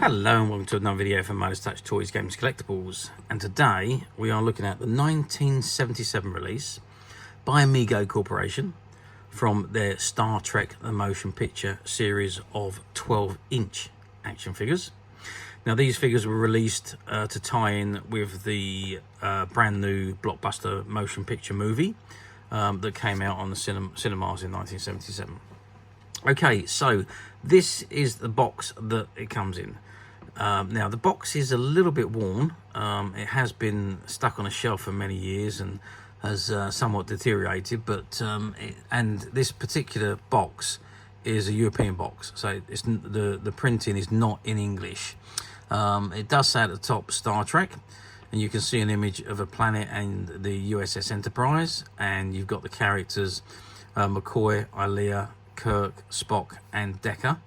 Hello and welcome to another video from Midas Touch Toys, Games, Collectibles, and today we are looking at the 1977 release by Mego Corporation from their Star Trek The Motion Picture series of 12-inch action figures. Now these figures were released to tie in with the brand new blockbuster motion picture movie that came out on the cinemas in 1977. Okay, so this is the box that it comes in. Now the box is a little bit worn. It has been stuck on a shelf for many years and has somewhat deteriorated, but and this particular box is a European box, so it's the printing is not in English. It does say at the top Star Trek, and you can see an image of a planet and the USS Enterprise, and you've got the characters McCoy, Ilea, Kirk, Spock and Decker,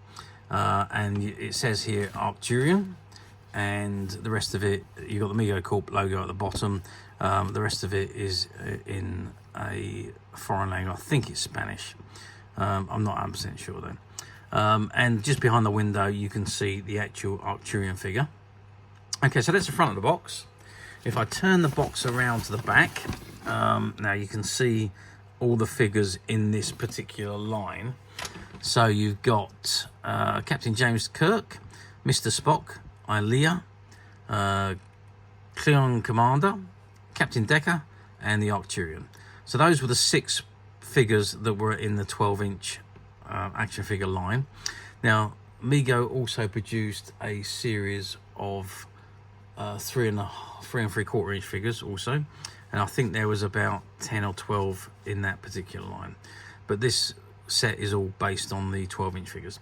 and it says here Arcturian, and the rest of it, you've got the Mego Corp logo at the bottom. The rest of it is in a foreign language. I think it's Spanish. I'm not 100% sure though. And just behind the window you can see the actual Arcturian figure. Okay, so that's the front of the box. If I turn the box around to the back, now you can see all the figures in this particular line. So you've got Captain James Kirk, Mr. Spock, Ilea, Klingon Commander, Captain Decker and the Arcturian. So those were the 6 figures that were in the 12-inch action figure line. Now Mego also produced a series of 3 and 3/4 inch figures also, and I think there was about 10 or 12 in that particular line, but this set is all based on the 12-inch figures.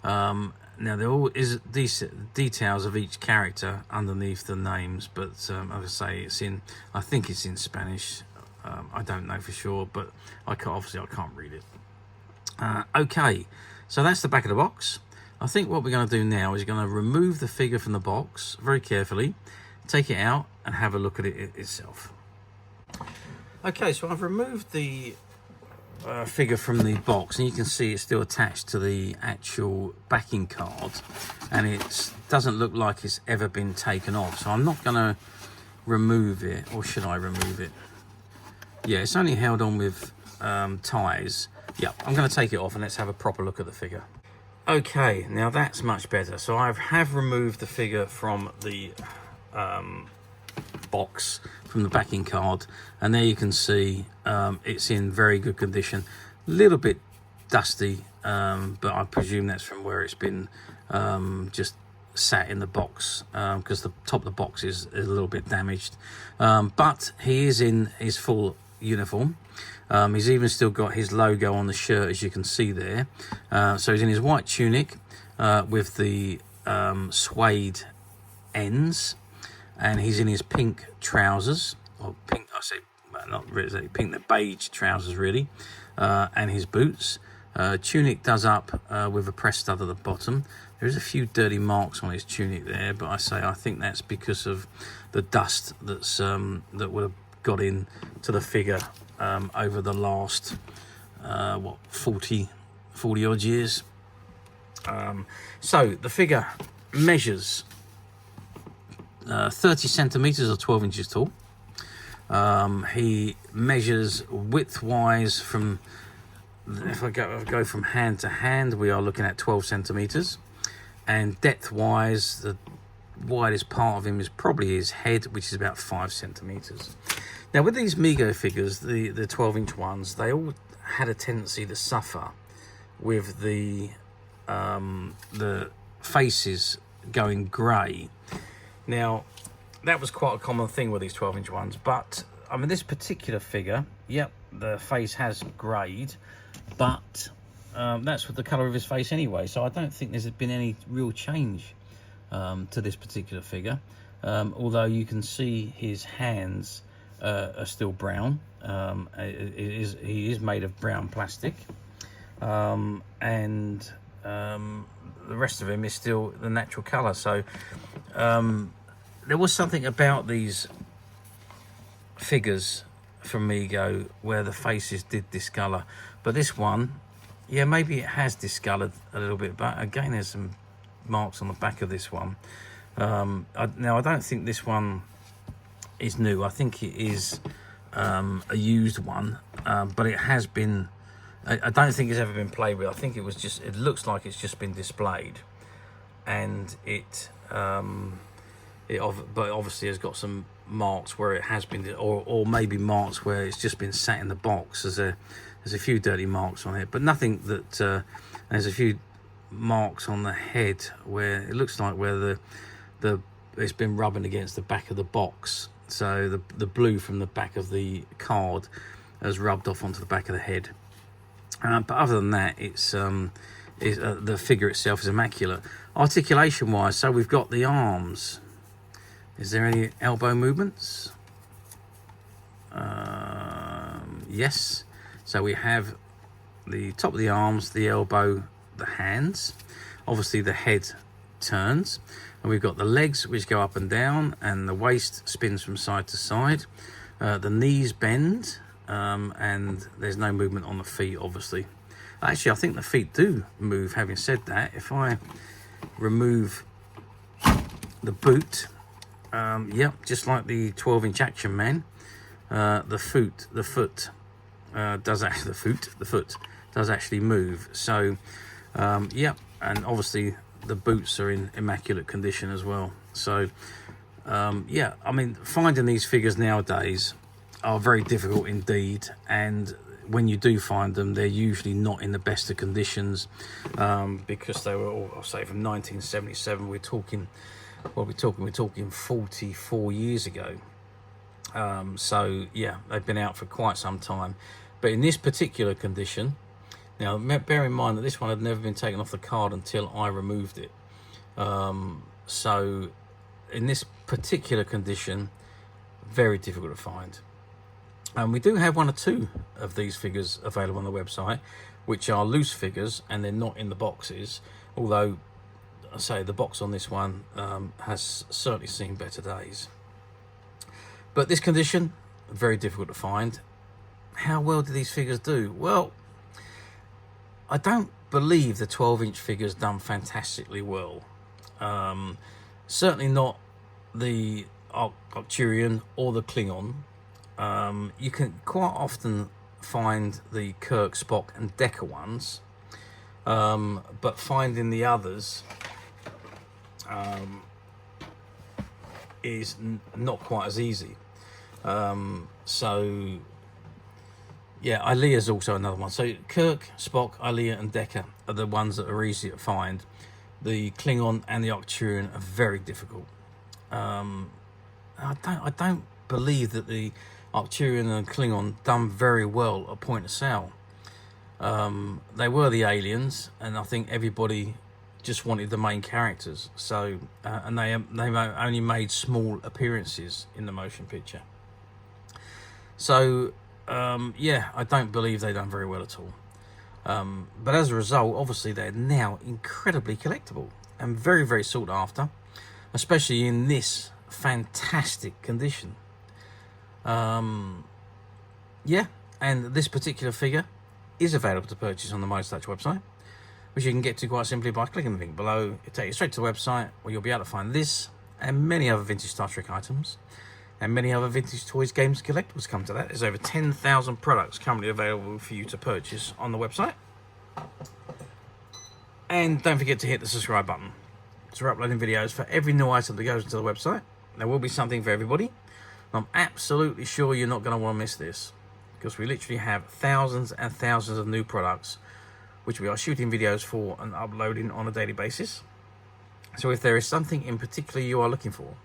Now there all is these details of each character underneath the names, but as I say, it's in, I think it's in Spanish. I don't know for sure, but I can't read it. Okay, so that's the back of the box. I think what we're going to do now is going to remove the figure from the box very carefully, take it out and have a look at it itself. Okay, so I've removed the figure from the box, and you can see it's still attached to the actual backing card, and it doesn't look like it's ever been taken off, so I'm not going to remove it. Or should I remove it? Yeah, it's only held on with ties. Yeah, I'm going to take it off and let's have a proper look at the figure. Okay, now that's much better. So I have removed the figure from the box, from the backing card, and there you can see it's in very good condition. A little bit dusty, but I presume that's from where it's been just sat in the box, because the top of the box is a little bit damaged, but he is in his full uniform. He's even still got his logo on the shirt, as you can see there. So he's in his white tunic with the suede ends, and he's in his pink trousers, or pink, I say, well, not really pink, the beige trousers really, and his boots. Tunic does up with a press stud at the bottom. There is a few dirty marks on his tunic there, but I think that's because of the dust that's that would have got in to the figure over the last 40 odd years. So the figure measures 30 centimeters or 12 inches tall. He measures width wise from, if I go from hand to hand, we are looking at 12 centimeters, and depth wise the widest part of him is probably his head, which is about 5 centimeters. Now with these Mego figures, the 12-inch ones, they all had a tendency to suffer with the faces going grey. Now that was quite a common thing with these 12-inch ones, but I mean this particular figure, yep, the face has greyed, but that's with the colour of his face anyway, so I don't think there's been any real change to this particular figure, although you can see his hands are still brown. He is made of brown plastic, and the rest of him is still the natural colour. So there was something about these figures from Mego where the faces did discolour, but this one, yeah, maybe it has discoloured a little bit, but again there's some marks on the back of this one. Now I don't think this one is new. I think it is a used one, but it has been, I don't think it's ever been played with. I think it was just, it looks like it's just been displayed, and but obviously has got some marks where it has been, or maybe marks where it's just been sat in the box. There's a few dirty marks on it, but nothing that there's a few marks on the head where it looks like where it's been rubbing against the back of the box. So the blue from the back of the card has rubbed off onto the back of the head. But other than that, it's the figure itself is immaculate. Articulation wise, so we've got the arms. Is there any elbow movements? Yes. So we have the top of the arms, the elbow, the hands. Obviously the head turns. And we've got the legs which go up and down, and the waist spins from side to side. The knees bend, and there's no movement on the feet, obviously. Actually, I think the feet do move. Having said that, if I remove the boot, yep, just like the 12-inch Action Man, the foot does actually move. So, yep, and obviously the boots are in immaculate condition as well. So, yeah, I mean, finding these figures nowadays are very difficult indeed, and when you do find them, they're usually not in the best of conditions, because they were all, I'll say, from 1977. We're talking 44 years ago. So yeah, they've been out for quite some time. But in this particular condition, now bear in mind that this one had never been taken off the card until I removed it. So in this particular condition, very difficult to find. And we do have one or two of these figures available on the website, which are loose figures, and they're not in the boxes. Although, I say, the box on this one has certainly seen better days. But this condition, very difficult to find. How well do these figures do? Well, I don't believe the 12-inch figure's done fantastically well. Certainly not the Arcturian or the Klingon. You can quite often find the Kirk, Spock and Decker ones, but finding the others is not quite as easy. So yeah, Ilea's also another one. So Kirk, Spock, Ilea and Decker are the ones that are easy to find. The Klingon and the Arcturian are very difficult. I don't believe that the Arcturian and Klingon done very well at point of sale. They were the aliens, and I think everybody just wanted the main characters. So and they only made small appearances in the motion picture. So yeah, I don't believe they done very well at all. But as a result, obviously they're now incredibly collectible and very, very sought after, especially in this fantastic condition. Yeah, and this particular figure is available to purchase on the Mego Corporation website, which you can get to quite simply by clicking the link below. It'll take you straight to the website, where you'll be able to find this and many other vintage Star Trek items, and many other vintage toys, games, collectibles come to that. There's over 10,000 products currently available for you to purchase on the website. And don't forget to hit the subscribe button. So we're uploading videos for every new item that goes into the website. There will be something for everybody. I'm absolutely sure you're not going to want to miss this, because we literally have thousands and thousands of new products which we are shooting videos for and uploading on a daily basis. So if there is something in particular you are looking for,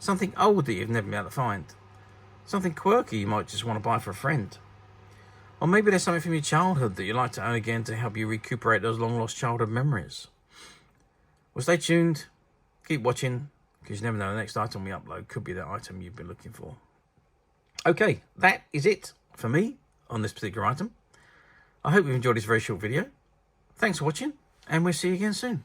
something old that you've never been able to find, something quirky you might just want to buy for a friend, or maybe there's something from your childhood that you'd like to own again to help you recuperate those long lost childhood memories, well, stay tuned, keep watching, because you never know, the next item we upload could be that item you've been looking for. Okay, that is it for me on this particular item. I hope you've enjoyed this very short video. Thanks for watching, and we'll see you again soon.